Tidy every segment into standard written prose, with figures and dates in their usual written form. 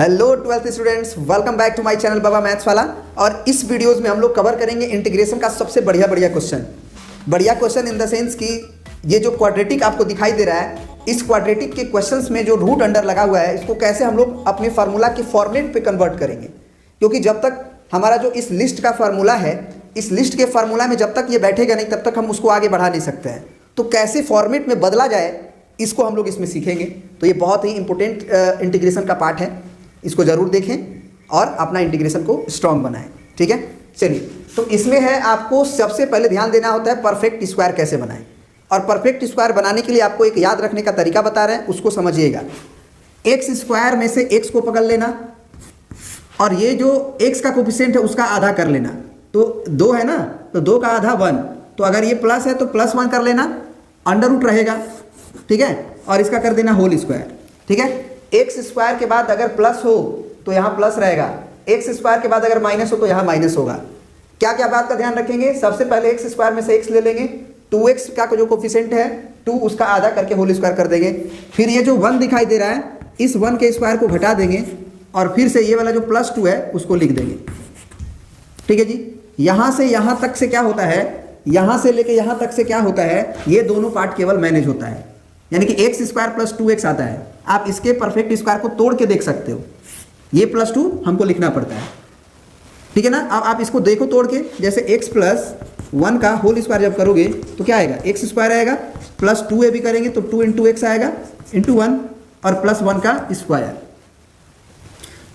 Hello twelfth students, welcome back to my channel Baba maths वाला। और इस वीडियोस में हम लोग कवर करेंगे इंटीग्रेशन का सबसे बढ़िया क्वेश्चन इन द सेंस कि ये जो क्वाड्रेटिक आपको दिखाई दे रहा है, इस क्वाड्रेटिक के क्वेश्चंस में जो रूट अंडर लगा हुआ है, इसको कैसे हम लोग अपने फार्मूला के फॉर्मेट पे कन्वर्ट करेंगे। क्योंकि जब तक हमारा जो इस लिस्ट का फार्मूला है, इस लिस्ट के फार्मूला में जब तक ये बैठेगा नहीं, तब तक हम उसको आगे बढ़ा नहीं सकते हैं। तो कैसे फॉर्मेट में बदला जाए, इसको हम लोग इसमें सीखेंगे। तो ये बहुत ही इंपॉर्टेंट इंटीग्रेशन का पार्ट है, इसको ज़रूर देखें और अपना इंटीग्रेशन को स्ट्रॉन्ग बनाएं। ठीक है, चलिए। तो इसमें है आपको सबसे पहले ध्यान देना होता है परफेक्ट स्क्वायर कैसे बनाएं। और परफेक्ट स्क्वायर बनाने के लिए आपको एक याद रखने का तरीका बता रहे हैं, उसको समझिएगा। एक्स स्क्वायर में से एक्स को पकड़ लेना और ये जो एक्स का कोफिशिएंट है उसका आधा कर लेना। तो 2 है ना, तो 2 का आधा 1। तो अगर ये प्लस है तो +1 कर लेना, अंडर रूट रहेगा। ठीक है, और इसका कर देना होल स्क्वायर। ठीक है, एक्स स्क्वायर के बाद अगर प्लस हो तो यहाँ प्लस रहेगा, एक्स स्क्वायर के बाद अगर माइनस हो तो यहाँ माइनस होगा। क्या क्या बात का ध्यान रखेंगे? सबसे पहले एक्स स्क्वायर में से एक्स ले लेंगे, 2x का जो कोफिशिएंट है 2, उसका आधा करके होल स्क्वायर कर देंगे। फिर ये जो 1 दिखाई दे रहा है, इस 1 के स्क्वायर को घटा देंगे और फिर से ये वाला जो +2 है उसको लिख देंगे। ठीक है जी, यहाँ से यहाँ तक से क्या होता है, यहाँ से लेके यहाँ तक से क्या होता है, ये दोनों पार्ट केवल मैनेज होता है, यानी कि एक्स स्क्वायर प्लस 2x आता है। आप इसके परफेक्ट स्क्वायर को तोड़ के देख सकते हो, ये +2 हमको लिखना पड़ता है। ठीक है ना। अब आप इसको देखो तोड़ के, जैसे x प्लस 1 का होल स्क्वायर जब करोगे तो क्या आएगा, एक्स स्क्वायर आएगा, प्लस 2a भी करेंगे तो 2 × x आएगा, इंटू 1 और +1 का स्क्वायर।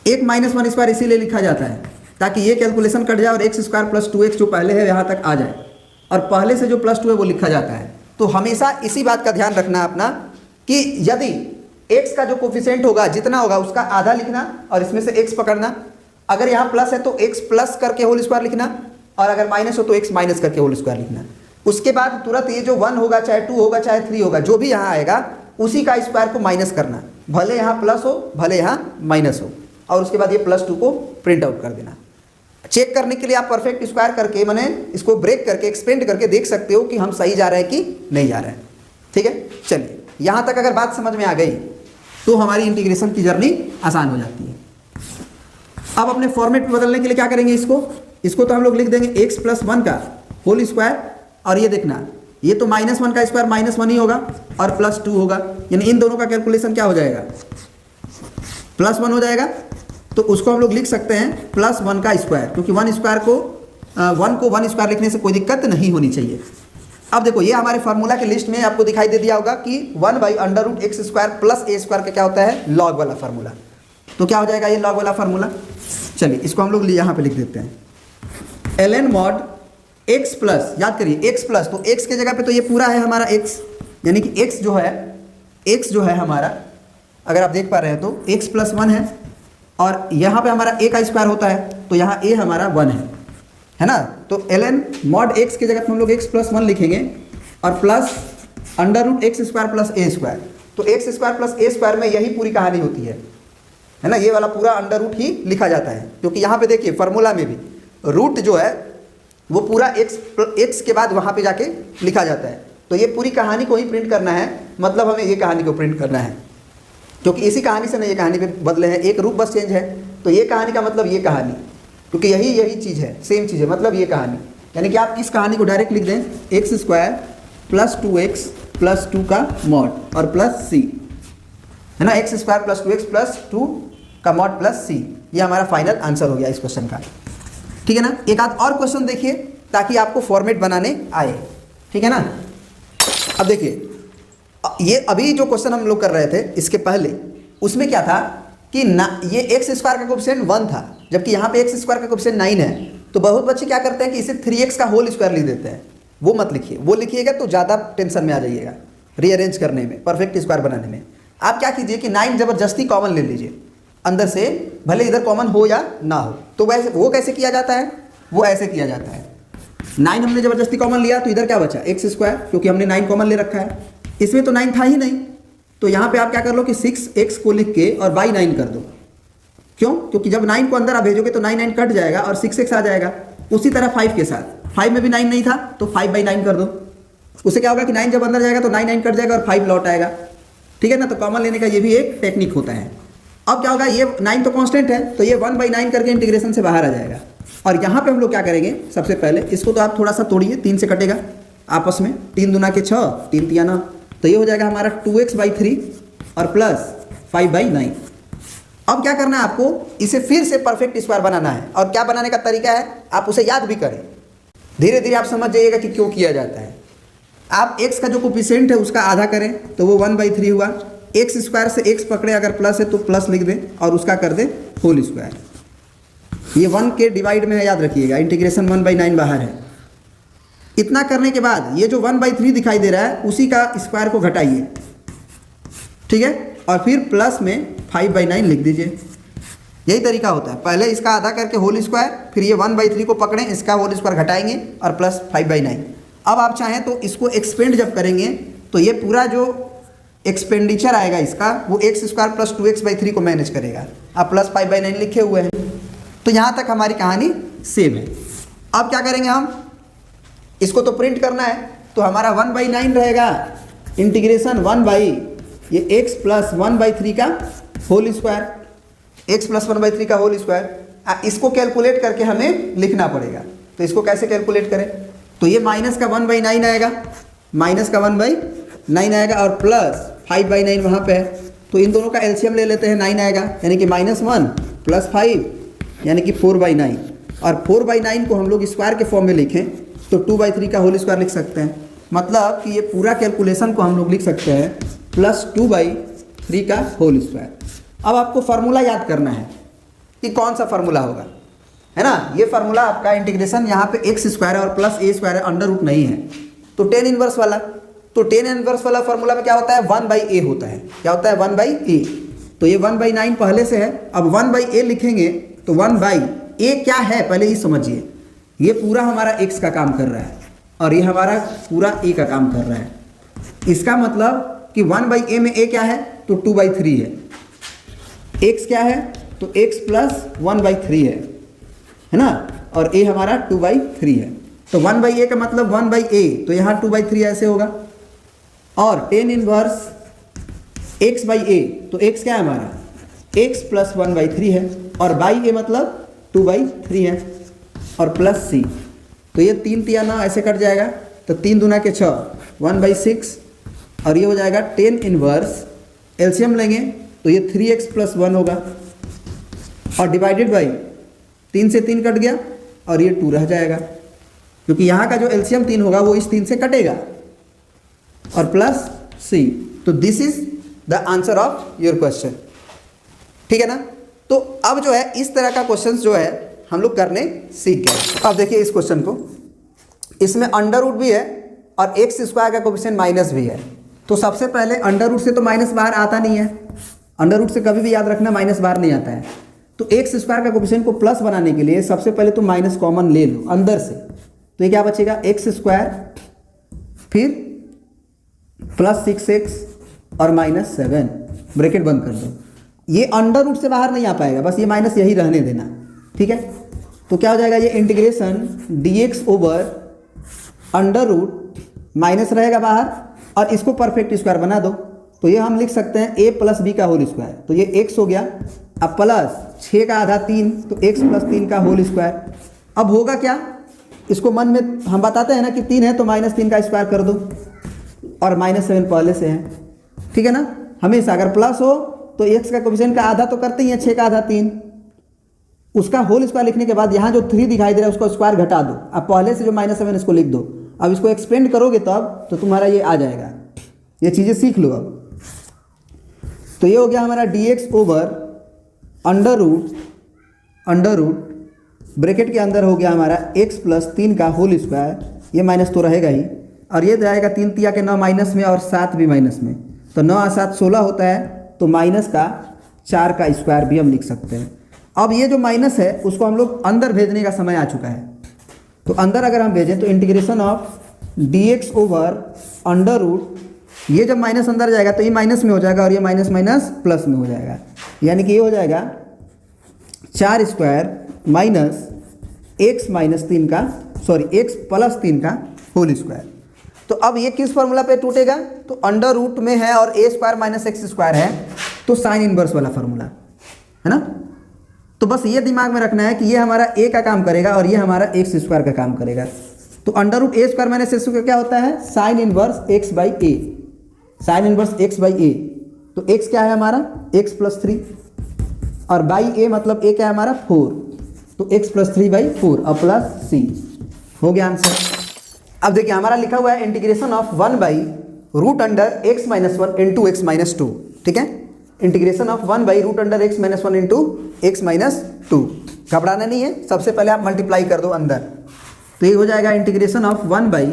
एक -1 स्क्वायर इसीलिए लिखा जाता है ताकि ये कैलकुलेशन कट जाए और एक्स स्क्वायर प्लस 2x जो पहले है यहाँ तक आ जाए, और पहले से जो +2 है वो लिखा जाता है। तो हमेशा इसी बात का ध्यान रखना अपना कि यदि x का जो कोफिशिएंट होगा जितना होगा उसका आधा लिखना और इसमें से x पकड़ना। अगर यहाँ प्लस है तो x प्लस करके होल स्क्वायर लिखना, और अगर माइनस हो तो x माइनस करके होल स्क्वायर लिखना। उसके बाद तुरंत ये जो 1 होगा, चाहे 2 होगा, चाहे 3 होगा, जो भी यहाँ आएगा उसी का स्क्वायर को माइनस करना, भले यहाँ प्लस हो भले यहाँ माइनस हो, और उसके बाद ये +2 को प्रिंट आउट कर देना। चेक करने के लिए आप परफेक्ट स्क्वायर करके, मैंने इसको ब्रेक करके एक्सपेंड करके देख सकते हो कि हम सही जा रहे हैं कि नहीं जा रहे हैं। ठीक है, चलिए यहाँ तक अगर बात समझ में आ गई तो हमारी इंटीग्रेशन की जर्नी आसान हो जाती है। अब अपने फॉर्मेट में बदलने के लिए क्या करेंगे, इसको तो हम लोग लिख देंगे x + 1 का होल स्क्वायर, और ये देखना ये तो -1 का स्क्वायर -1 ही होगा और +2 होगा, यानी इन दोनों का कैलकुलेशन क्या हो जाएगा, +1 हो जाएगा। तो उसको हम लोग लिख सकते हैं +1 का स्क्वायर, क्योंकि 1 स्क्वायर को 1 स्क्वायर लिखने से कोई दिक्कत नहीं होनी चाहिए। अब देखो ये हमारे फार्मूला के लिस्ट में आपको दिखाई दे दिया होगा कि 1/√x² + a² का क्या होता है, लॉग वाला फार्मूला। तो क्या हो जाएगा ये लॉग वाला फार्मूला। चलिए इसको हम लोग यहाँ पे लिख देते हैं, ln mod x प्लस, याद करिए x प्लस, तो x के जगह पे तो ये पूरा है हमारा x, यानी कि x जो है हमारा, अगर आप देख पा रहे हैं तो x + 1 है, और यहाँ पे हमारा a का स्क्वायर होता है, तो यहाँ a हमारा 1 है ना। तो ln mod x की जगह पे हम लोग x + 1 लिखेंगे और प्लस √x² + a²। तो x² + a² में यही पूरी कहानी होती है ना, ये वाला पूरा अंडर रूट ही लिखा जाता है। क्योंकि यहाँ पे देखिए फार्मूला में भी रूट जो है वो पूरा x के बाद वहाँ पे जाके लिखा जाता है। तो ये पूरी कहानी को ही प्रिंट करना है, मतलब हमें ये कहानी को प्रिंट करना है, क्योंकि इसी कहानी से ना ये कहानी पे बदले हैं, एक रूप बस चेंज है। तो ये कहानी का मतलब ये कहानी, क्योंकि यही चीज़ है, सेम चीज़ है, मतलब ये कहानी, यानी कि आप इस कहानी को डायरेक्ट लिख दें x² + 2x + 2 का मॉड और प्लस c, है ना, x² + 2x + 2 का मॉड प्लस c। ये हमारा फाइनल आंसर हो गया इस क्वेश्चन का। ठीक है ना। एक आध और क्वेश्चन देखिए ताकि आपको फॉर्मेट बनाने आए। ठीक है ना। अब देखिए ये अभी जो क्वेश्चन हम लोग कर रहे थे इसके पहले, उसमें क्या था कि ना ये x² का कोफिशिएंट 1 था, जबकि यहाँ पे x² का कोफिशिएंट 9 है। तो बहुत बच्चे क्या करते हैं कि इसे 3x का होल स्क्वायर लिख देते हैं। वो मत लिखिए, वो लिखिएगा तो ज़्यादा टेंशन में आ जाइएगा रीअरेंज करने में, परफेक्ट स्क्वायर बनाने में। आप क्या कीजिए कि 9 ज़बरदस्ती कॉमन ले लीजिए अंदर से, भले इधर कॉमन हो या ना हो। तो वैसे वो कैसे किया जाता है, वो ऐसे किया जाता है, 9 हमने ज़बरदस्ती कॉमन लिया तो इधर क्या बचा, x², क्योंकि हमने 9 कॉमन ले रखा है, इसमें तो 9 था ही नहीं। तो यहाँ पे आप क्या कर लो कि 6x को लिख के और बाई 9 कर दो। क्यों? क्योंकि जब 9 को अंदर आप भेजोगे तो 9 कट जाएगा और 6x आ जाएगा। उसी तरह 5 के साथ, 5 में भी 9 नहीं था तो 5/9 कर दो। उससे क्या होगा कि 9 जब अंदर जाएगा तो 9 कट जाएगा और 5 लौट आएगा। ठीक है ना। तो कॉमन लेने का ये भी एक टेक्निक होता है। अब क्या होगा, ये 9 तो कांस्टेंट है, तो ये 1/9 करके इंटीग्रेशन से बाहर आ जाएगा। और यहाँ पे हम लोग क्या करेंगे, सबसे पहले इसको तो आप थोड़ा सा तोड़िए, 3 से कटेगा आपस में, 3 दूना के 6, 3 तिया 9, तो ये हो जाएगा हमारा 2x/3 और प्लस 5/9। अब क्या करना है आपको, इसे फिर से परफेक्ट स्क्वायर बनाना है। और क्या बनाने का तरीका है, आप उसे याद भी करें, धीरे धीरे आप समझ जाइएगा कि क्यों किया जाता है। आप x का जो कोफिशिएंट है उसका आधा करें तो वो 1/3 हुआ। एक्स स्क्वायर से x पकड़े, अगर प्लस है तो प्लस लिख दें और उसका कर दें होल स्क्वायर। ये 1 के डिवाइड में है, याद रखिएगा, इंटीग्रेशन 1/9 बाहर है। इतना करने के बाद ये जो 1/3 दिखाई दे रहा है उसी का स्क्वायर को घटाइए, ठीक है, और फिर प्लस में 5/9 लिख दीजिए। यही तरीका होता है, पहले इसका आधा करके होल स्क्वायर, फिर ये 1/3 को पकड़ें, इसका होल स्क्वायर घटाएंगे और प्लस 5/9। अब आप चाहें तो इसको एक्सपेंड जब करेंगे तो ये पूरा जो एक्सपेंडिचर आएगा इसका, वो x² प्लस 2x/3 को मैनेज करेगा। आप प्लस 5/9 लिखे हुए हैं, तो यहाँ तक हमारी कहानी सेम है। अब क्या करेंगे हम, इसको तो प्रिंट करना है, तो हमारा 1/9 रहेगा इंटीग्रेशन 1 x प्लस 1/3 का होल स्क्वायर, x प्लस 1/3 का होल स्क्वायर। इसको कैलकुलेट करके हमें लिखना पड़ेगा, तो इसको कैसे कैलकुलेट करें, तो ये माइनस का 1/9 आएगा, माइनस का 1/9 आएगा और प्लस 5/9 वहाँ पे है, तो इन दोनों का एलसीएम ले लेते हैं, 9 आएगा, यानी कि -1 प्लस 5 यानी कि 4/9। और 4/9 को हम लोग स्क्वायर के फॉर्म में लिखें तो 2/3 का होल स्क्वायर लिख सकते हैं। मतलब कि ये पूरा कैलकुलेशन को हम लोग लिख सकते हैं प्लस 2/3 का होल स्क्वायर। अब आपको फार्मूला याद करना है कि कौन सा फार्मूला होगा, है ना। ये फार्मूला आपका इंटीग्रेशन यहाँ पे x² है और प्लस a² है, अंडर रूट नहीं है, तो tan इनवर्स वाला। तो tan इनवर्स वाला फार्मूला में क्या होता है, 1/a होता है। क्या होता है, 1/a। तो ये 1/9 पहले से है, अब 1/a लिखेंगे तो 1/a क्या है पहले ही समझिए। ये पूरा हमारा x का काम कर रहा है और ये हमारा पूरा a का काम कर रहा है। इसका मतलब कि 1/a में a क्या है, तो 2/3 है। x क्या है, तो x प्लस 1/3 है ना, और a हमारा 2/3 है। तो 1/a का मतलब 1/a, तो यहाँ 2/3 ऐसे होगा। और tan इनवर्स x/a, तो x क्या है हमारा, x प्लस 1/3 है, और बाई a मतलब 2/3 है, और प्लस c, तो ये 3 तिया 9 ऐसे कट जाएगा, तो 3 दूना के 6, 1/6, और ये हो जाएगा tan इनवर्स, एलसीएम लेंगे तो ये 3x प्लस 1 होगा, और डिवाइडेड बाई 3 से 3 कट गया और ये 2 रह जाएगा, क्योंकि यहाँ का जो एलसीएम 3 होगा वो इस 3 से कटेगा, और प्लस c। तो this is the answer of your question, ठीक है ना। तो अब जो है इस तरह का क्वेश्चन जो है हम लोग करने सीख गए। अब देखिए इस क्वेश्चन को, इसमें अंडर रूट भी है और x² का कोफिशिएंट माइनस भी है। तो सबसे पहले अंडर रूट से तो माइनस बाहर आता नहीं है, अंडर रूट से कभी भी याद रखना माइनस बाहर नहीं आता है। तो x² का कोफिशिएंट को प्लस बनाने के लिए सबसे पहले तो माइनस कॉमन ले लो अंदर से, तो ये क्या बचेगा, x² फिर प्लस 6x और -7, ब्रैकेट बंद कर दो। ये अंडर रूट से बाहर नहीं आ पाएगा, बस ये माइनस यही रहने देना, ठीक है। तो क्या हो जाएगा, ये integration dx over under root, minus रहेगा बाहर, और इसको परफेक्ट स्क्वायर बना दो, तो ये हम लिख सकते हैं a प्लस b का होल स्क्वायर, तो ये x हो गया, अब प्लस 6 का आधा 3, तो x प्लस 3 का होल स्क्वायर। अब होगा क्या, इसको मन में हम बताते हैं ना कि 3 है तो -3 का स्क्वायर कर दो, और -7 पहले से है, ठीक है ना। हमेशा अगर प्लस हो तो x का कोफिशिएंट का आधा तो करते ही हैं, 6 का आधा 3, उसका होल स्क्वायर लिखने के बाद यहाँ जो 3 दिखाई दे रहा है उसका स्क्वायर घटा दो, अब पहले से जो -7 इसको लिख दो। अब इसको एक्सपेंड करोगे तब तो तुम्हारा ये आ जाएगा, ये चीज़ें सीख लो अब। तो ये हो गया हमारा dx over under root bracket के अंदर हो गया हमारा x प्लस 3 का होल स्क्वायर, ये माइनस तो रहेगा ही, और ये जाएगा 3 तिया के 9 माइनस में और 7 भी माइनस में, तो 9 और 7 16 होता है, तो माइनस का 4 का स्क्वायर भी हम लिख सकते हैं। अब ये जो माइनस है उसको हम लोग अंदर भेजने का समय आ चुका है, तो अंदर अगर हम भेजें तो integration of dx over under root, ये जब माइनस अंदर जाएगा तो ये माइनस में हो जाएगा और ये माइनस माइनस प्लस में हो जाएगा, यानी कि ये हो जाएगा 4 स्क्वायर माइनस x प्लस 3 का होल स्क्वायर। तो अब ये किस फॉर्मूला पे टूटेगा, तो अंडर रूट में है और a² माइनस x² है, तो साइन इनवर्स वाला फार्मूला, है ना। तो बस ये दिमाग में रखना है कि ये हमारा ए का काम करेगा और ये हमारा एक्स स्क्वायर का काम करेगा। तो under root a square minus a square क्या होता है, sine inverse x by a, sine inverse x by a. तो एक्स क्या है हमारा एक्स प्लस 3 और बाई ए मतलब ए क्या है हमारा 4, तो एक्स प्लस 3 बाई 4 और प्लस सी, हो गया आंसर। अब देखिए हमारा लिखा हुआ है integration of 1 by root under X minus 1 into x minus 2, ठीक है। Integration of 1 by root under X minus 1 into x minus 2। घबराना नहीं है, सबसे पहले आप मल्टीप्लाई कर दो अंदर, तो ये हो जाएगा इंटीग्रेशन ऑफ 1 बाई,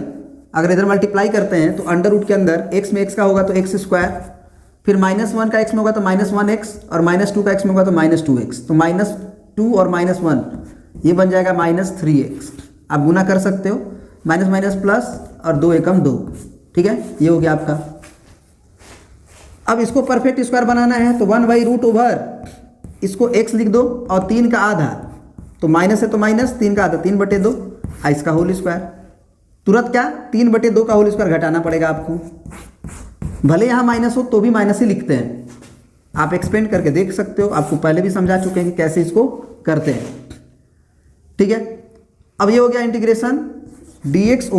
अगर इधर मल्टीप्लाई करते हैं तो अंडर रूट के अंदर एक्स में एक्स का होगा तो एक्स स्क्वायर, फिर -1 का एक्स में होगा तो -1x और -2 का एक्स में होगा तो -2x, तो -2 और -1 ये बन जाएगा -3x। आप गुना कर सकते हो, माइनस माइनस प्लस और 2 एकम 2, ठीक है, ये हो गया आपका। अब इसको परफेक्ट स्क्वायर बनाना है तो 1 बाई रूट ओवर इसको x लिख दो और 3 का आधा, तो माइनस है तो माइनस, 3 का आधा 3/2 इसका होल स्क्वायर। तुरंत क्या 3/2 का होल स्क्वायर घटाना पड़ेगा आपको, भले यहाँ माइनस हो तो भी माइनस ही लिखते हैं, आप एक्सपेंड करके देख सकते हो, आपको पहले भी समझा चुके हैं कि कैसे इसको करते हैं, ठीक है। अब ये हो गया इंटीग्रेशन dx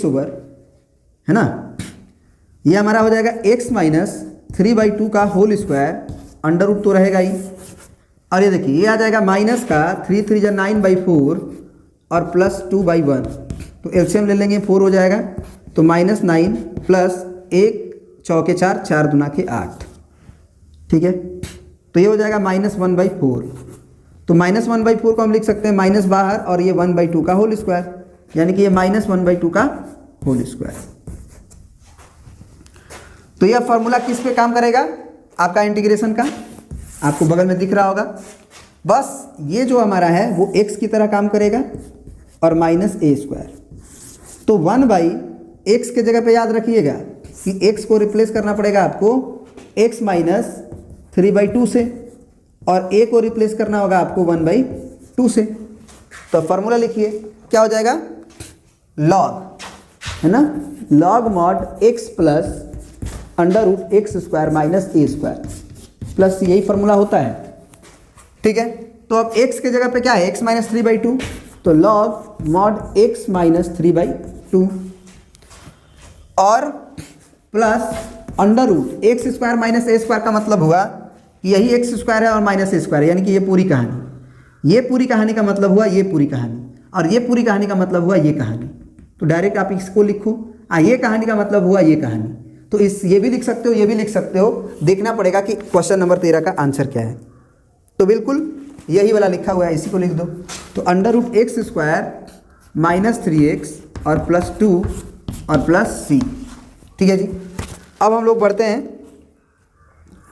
ओवर है ना, ये हमारा हो जाएगा x माइनस 3/2 का होल स्क्वायर, अंडर रूट तो रहेगा ही, और ये देखिए ये आ जाएगा माइनस का 3 3 जा 9/4 और प्लस 2/1, तो एलसीएम ले लेंगे 4 हो जाएगा, तो -9 प्लस 1 चौके 4 4 दूना के 8, ठीक है। तो ये हो जाएगा -1/4, तो -1/4 को हम लिख सकते हैं माइनस बाहर और ये 1/2 का होल स्क्वायर, यानी कि ये -1/2 का होल स्क्वायर। तो यह फॉर्मूला किस पे काम करेगा, आपका इंटीग्रेशन का, आपको बगल में दिख रहा होगा। बस ये जो हमारा है वो x की तरह काम करेगा और -a², तो 1 बाई एक्स के जगह पे याद रखिएगा कि x को रिप्लेस करना पड़ेगा आपको x माइनस 3/2 से और a को रिप्लेस करना होगा आपको 1/2 से। तो फॉर्मूला लिखिए क्या हो जाएगा, लॉग है ना, log mod x plus under root x square minus a square plus, यही फॉर्मूला होता है, ठीक है। तो अब x के जगह पे क्या है x माइनस 3/2, तो लॉग मॉड x माइनस 3/2 और plus under root x square minus a square का मतलब हुआ कि यही एक्स स्क्वायर है और माइनस ए स्क्वायर है, यानी कि ये पूरी कहानी, ये पूरी कहानी का मतलब हुआ ये पूरी कहानी, और ये पूरी कहानी का मतलब हुआ ये कहानी। तो डायरेक्ट आप इसको लिखो, ये कहानी का मतलब हुआ ये कहानी, तो इस ये भी लिख सकते हो, ये भी लिख सकते हो, देखना पड़ेगा कि क्वेश्चन नंबर 13 का आंसर क्या है। तो बिल्कुल यही वाला लिखा हुआ है, इसी को लिख दो। तो under root x square minus 3x और प्लस 2 और प्लस c, ठीक है जी। अब हम लोग बढ़ते हैं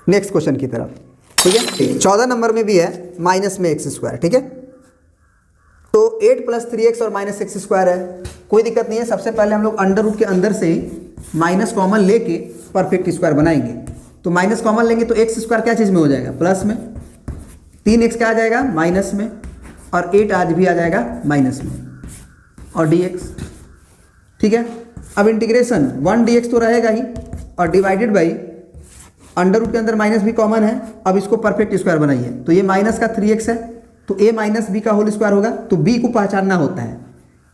नेक्स्ट क्वेश्चन की तरफ, ठीक है। 14 नंबर में भी है माइनस में एक्स स्क्वायर, ठीक है। तो 8 प्लस 3x और माइनस एक्स स्क्वायर है, कोई दिक्कत नहीं है। सबसे पहले हम लोग अंडर रूट के अंदर से माइनस कॉमन लेके परफेक्ट स्क्वायर बनाएंगे। तो माइनस कॉमन लेंगे तो एक्स स्क्वायर क्या चीज़ में हो जाएगा, प्लस में, 3x क्या आ जाएगा माइनस में, और 8 आज भी आ जाएगा माइनस में, और dx, ठीक है। अब इंटीग्रेशन 1 dx तो रहेगा ही, और डिवाइडेड बाई अंडर रूट के अंदर माइनस भी कॉमन है। अब इसको परफेक्ट स्क्वायर बनाइए, तो ये माइनस का 3x है, तो a माइनस बी का होल स्क्वायर होगा, तो b को पहचानना होता है,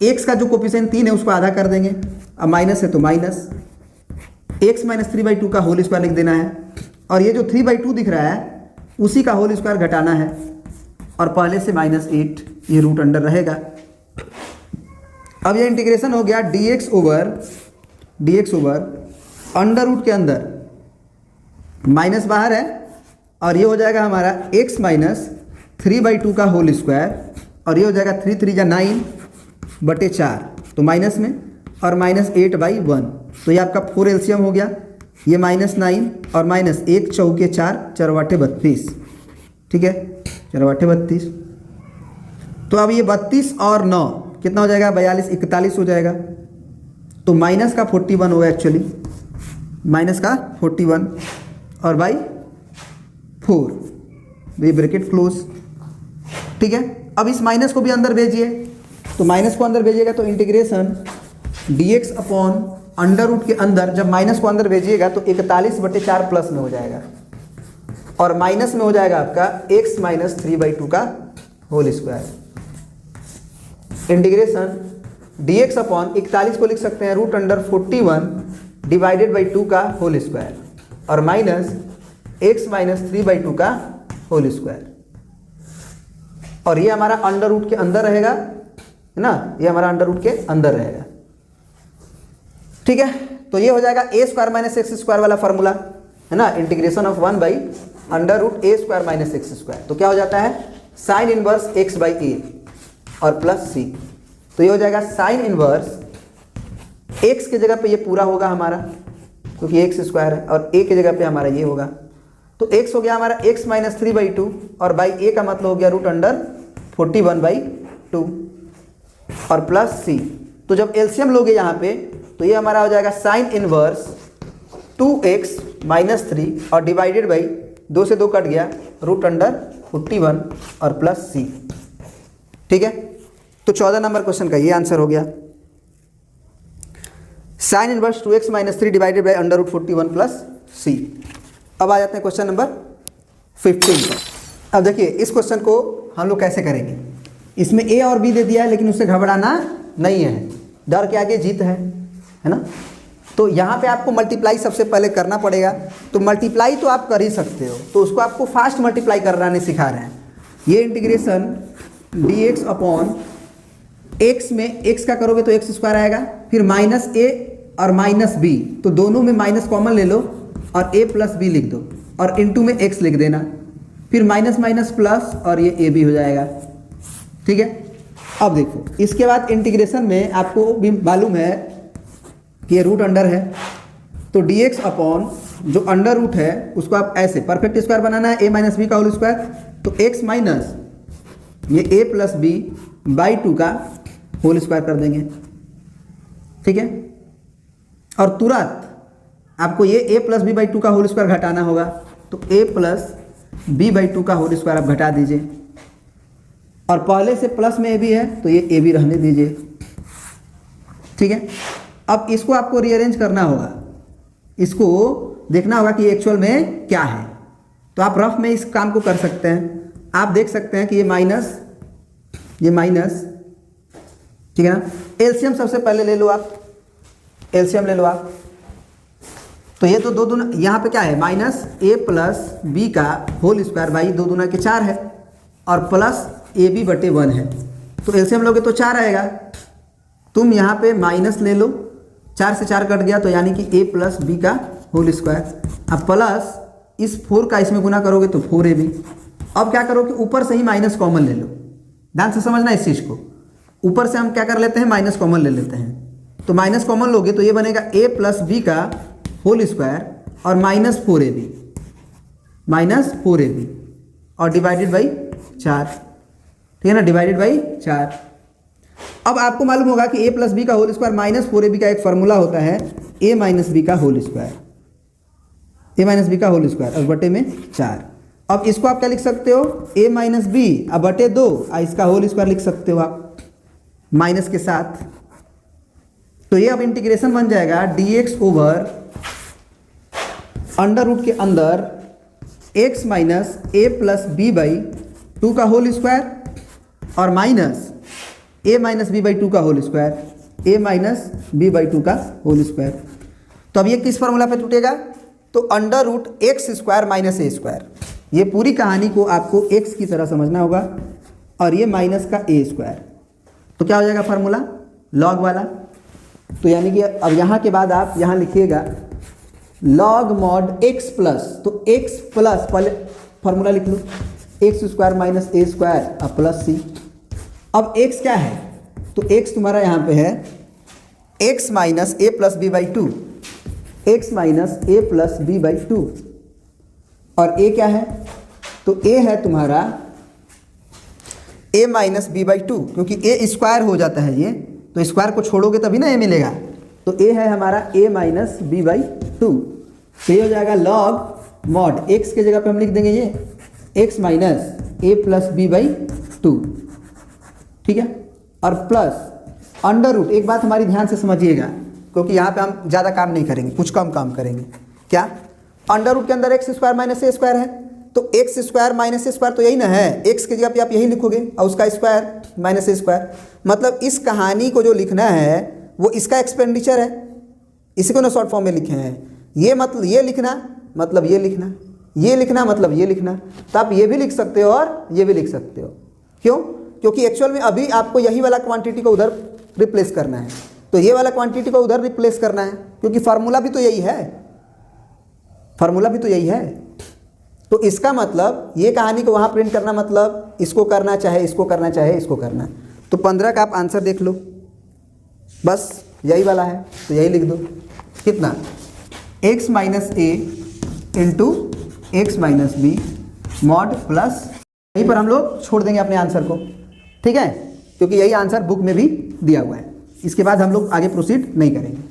x का जो कोफिशिएंट 3 है उसको आधा कर देंगे, अब माइनस है तो माइनस x माइनस 3/2 का होल स्क्वायर लिख देना है, और ये जो 3/2 दिख रहा है उसी का होल स्क्वायर घटाना है, और पहले से -8 ये रूट अंडर रहेगा। अब ये इंटीग्रेशन हो गया dx ओवर अंडर रूट के अंदर माइनस बाहर है, और ये हो जाएगा हमारा x माइनस 3/2 का होल स्क्वायर, और ये हो जाएगा 3 3 जा 9/4, तो माइनस में, और -8/1, तो ये आपका 4 एलसीएम हो गया, ये -9 और -1 चौके 4 4 32, ठीक है, 4 32। तो अब ये 32 और 9 कितना हो जाएगा, 42 41 हो जाएगा, तो माइनस का 41 होगा एक्चुअली, माइनस का 41 और बाई 4, ये ब्रैकेट क्लोज, ठीक है। अब इस माइनस को भी अंदर भेजिए, तो माइनस को अंदर भेजिएगा तो integration dx upon under root के अंदर, जब माइनस को अंदर भेजिएगा तो 41/4 प्लस में हो जाएगा, और माइनस में हो जाएगा आपका x माइनस 3/2 का whole square. Integration dx upon 41 को लिख सकते हैं √41 डिवाइडेड बाई 2 का होल स्क्वायर और माइनस x माइनस 3/2 का होल स्क्वायर। और ये हमारा अंडर रूट के अंदर रहेगा, है ना, ये हमारा अंडर रूट के अंदर रहेगा। ठीक है, तो ये हो जाएगा a square minus x square वाला फॉर्मूला, है ना, integration of 1 by under root a square minus x square. तो क्या हो जाता है sine inverse x by a और प्लस c। तो ये हो जाएगा साइन इनवर्स x की जगह पे ये पूरा होगा हमारा, क्योंकि एक्स स्क्वायर है, और a की जगह पे हमारा ये होगा। तो x हो गया हमारा x माइनस 3/2 और बाई a का मतलब हो गया √41/2 और प्लस c। तो जब एलसीएम लोगे यहाँ पे तो ये हमारा हो जाएगा साइन इनवर्स 2x माइनस 3 और डिवाइडेड बाई 2 से 2 कट गया √41 और प्लस c। ठीक है, तो 14 नंबर क्वेश्चन का ये आंसर हो गया, sine inverse 2x minus 3 divided by √41 plus c। अब आ जाते हैं क्वेश्चन नंबर 15 पर। अब देखिए इस क्वेश्चन को हम लोग कैसे करेंगे। इसमें a और b दे दिया है, लेकिन उससे घबराना नहीं है, डर के आगे जीत है ना। तो यहाँ पे आपको मल्टीप्लाई सबसे पहले करना पड़ेगा। तो मल्टीप्लाई तो आप कर ही सकते हो, तो उसको आपको फास्ट मल्टीप्लाई कराने सिखा रहे हैं। ये इंटीग्रेशन dx अपॉन x में x का करोगे तो x स्क्वायर आएगा, फिर माइनस a और माइनस b, तो दोनों में माइनस कॉमन ले लो और a प्लस b लिख दो और इनटू में x लिख देना, फिर माइनस माइनस प्लस और ये a b हो जाएगा। ठीक है, अब देखो इसके बाद इंटीग्रेशन में आपको भी मालूम है कि ये रूट अंडर है, तो dx अपॉन जो अंडर रूट है उसको आप ऐसे परफेक्ट स्क्वायर बनाना है, a माइनस बी का होल स्क्वायर, तो x माइनस ये a प्लस बी बाई 2 का होल स्क्वायर कर देंगे। ठीक है, और तुरंत आपको ये a प्लस बी बाई 2 का होल स्क्वायर घटाना होगा, तो a प्लस बी बाई 2 का होल स्क्वायर आप घटा दीजिए, और पहले से प्लस में a भी है तो ये a भी रहने दीजिए। ठीक है, अब इसको आपको रीअरेंज करना होगा, इसको देखना होगा कि एक्चुअल में क्या है। तो आप रफ में इस काम को कर सकते हैं। आप देख सकते हैं कि ये माइनस, ठीक है ना। एलसीएम सबसे पहले ले लो आप, एलसीएम ले लो आप। तो ये तो दो दूना, यहाँ पे क्या है माइनस a प्लस बी का होल स्क्वायर बाई 2 दूना के 4 है और प्लस ab बटे 1 है, तो एलसीएम लोगे तो 4 आएगा। तुम यहाँ पे माइनस ले लो, 4 से 4 कट गया, तो यानी कि a प्लस बी का होल स्क्वायर। अब प्लस इस 4 का इसमें गुना करोगे तो 4ab। अब क्या करो कि ऊपर से ही माइनस कॉमन ले लो, ध्यान से समझना इस चीज़ को। ऊपर से हम क्या कर लेते हैं, माइनस कॉमन ले लेते हैं। तो माइनस कॉमन लोगे तो ये बनेगा a प्लस बी का होल स्क्वायर और माइनस 4ab और डिवाइडेड बाई 4। ठीक है ना, डिवाइडेड बाई 4। अब आपको मालूम होगा कि a प्लस बी का होल स्क्वायर माइनस 4ab का एक फार्मूला होता है a माइनस बी का whole square, a minus b का होल स्क्वायर और बटे में 4। अब इसको आप क्या लिख सकते हो, a माइनस बी अब बटे 2, इसका होल स्क्वायर लिख सकते हो आप माइनस के साथ। तो ये अब इंटीग्रेशन बन जाएगा dx ओवर अंडर रूट के अंदर x minus a plus b by 2 का होल स्क्वायर और minus a minus b by 2 का whole square, a minus b by 2 का होल स्क्वायर। तो अब ये किस फॉर्मूला पे टूटेगा, तो under root x square minus a square. ये पूरी कहानी को आपको x की तरह समझना होगा और ये माइनस का a स्क्वायर। तो क्या हो जाएगा फार्मूला, लॉग वाला। तो यानी कि अब यहाँ के बाद आप यहाँ लिखिएगा लॉग मॉड x प्लस, तो x प्लस पहले फार्मूला लिख लो, x square minus a square अब प्लस c। अब x क्या है, तो x तुम्हारा यहाँ पे है x minus a plus b by 2, x minus a plus b by 2, और a क्या है, तो a है तुम्हारा a माइनस बी बाई 2, क्योंकि a स्क्वायर हो जाता है ये, तो स्क्वायर को छोड़ोगे तभी ना a मिलेगा। तो a है हमारा a माइनस बी बाई 2। तो ये हो जाएगा लॉग मॉड x के जगह पे हम लिख देंगे ये x minus a plus b by 2। ठीक है, और प्लस अंडर रूट। एक बात हमारी ध्यान से समझिएगा, क्योंकि यहाँ पे हम ज़्यादा काम नहीं करेंगे, कुछ कम काम करेंगे। क्या, अंडर रूट के अंदर x square minus a square है, तो x square minus a square तो यही ना है, एक्स की जगह पे आप यही लिखोगे और उसका स्क्वायर माइनस ए स्क्वायर। मतलब इस कहानी को जो लिखना है वो इसका एक्सपेंडिचर है, इसी को ना शॉर्ट फॉर्म में लिखे हैं। ये मतलब ये लिखना मतलब ये लिखना, ये लिखना मतलब ये लिखना। तो आप ये भी लिख सकते हो और ये भी लिख सकते हो। क्यों? क्योंकि एक्चुअल में अभी आपको यही वाला क्वांटिटी को उधर रिप्लेस करना है, तो ये वाला क्वांटिटी को उधर रिप्लेस करना है, क्योंकि फार्मूला भी तो यही है, फार्मूला भी तो यही है। तो इसका मतलब ये कहानी को वहाँ प्रिंट करना मतलब इसको करना, चाहे इसको करना, चाहे इसको करना। तो 15 का आप आंसर देख लो, बस यही वाला है, तो यही लिख दो। कितना? x minus a into x minus b mod plus, यहीं पर हम लोग छोड़ देंगे अपने आंसर को, ठीक है, क्योंकि यही आंसर बुक में भी दिया हुआ है। इसके बाद हम लोग आगे प्रोसीड नहीं करेंगे।